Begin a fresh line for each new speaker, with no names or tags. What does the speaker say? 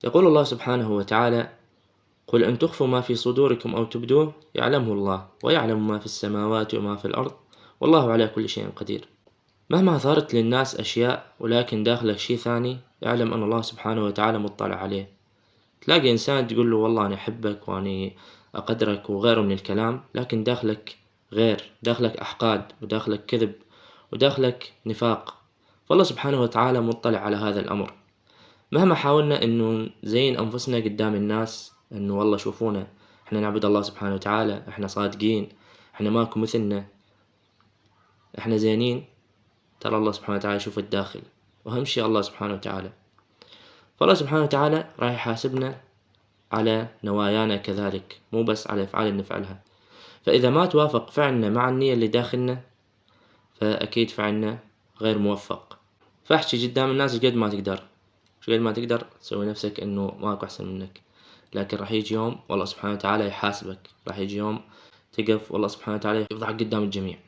يقول الله سبحانه وتعالى: قل إن تخفوا ما في صدوركم أو تبدوه يعلمه الله ويعلم ما في السماوات وما في الأرض والله على كل شيء قدير. مهما ظهرت للناس أشياء ولكن داخلك شيء ثاني، اعلم أن الله سبحانه وتعالى مطلع عليه. تلاقي إنسان تقول له والله أنا أحبك وأني أقدرك وغيره من الكلام، لكن داخلك غير، داخلك أحقاد وداخلك كذب وداخلك نفاق. فالله سبحانه وتعالى مطلع على هذا الأمر. مهما حاولنا إنه نزين أنفسنا قدام الناس إنه والله شوفونا إحنا نعبد الله سبحانه وتعالى، إحنا صادقين، إحنا ماكو مثلنا، إحنا زينين، ترى الله سبحانه وتعالى يشوف الداخل، وأهم شي الله سبحانه وتعالى. فالله سبحانه وتعالى راح يحاسبنا على نوايانا كذلك، مو بس على الأفعال اللي نفعلها. فإذا ما توافق فعلنا مع النية اللي داخلنا، فأكيد فعلنا غير موفق. فاحكي قدام الناس قد ما تقدر، قد ما تقدر سوي نفسك إنه ماكو أحسن منك، لكن راح يجي يوم والله سبحانه وتعالى يحاسبك، راح يجي يوم تقف والله سبحانه وتعالى يفضحك قدام الجميع.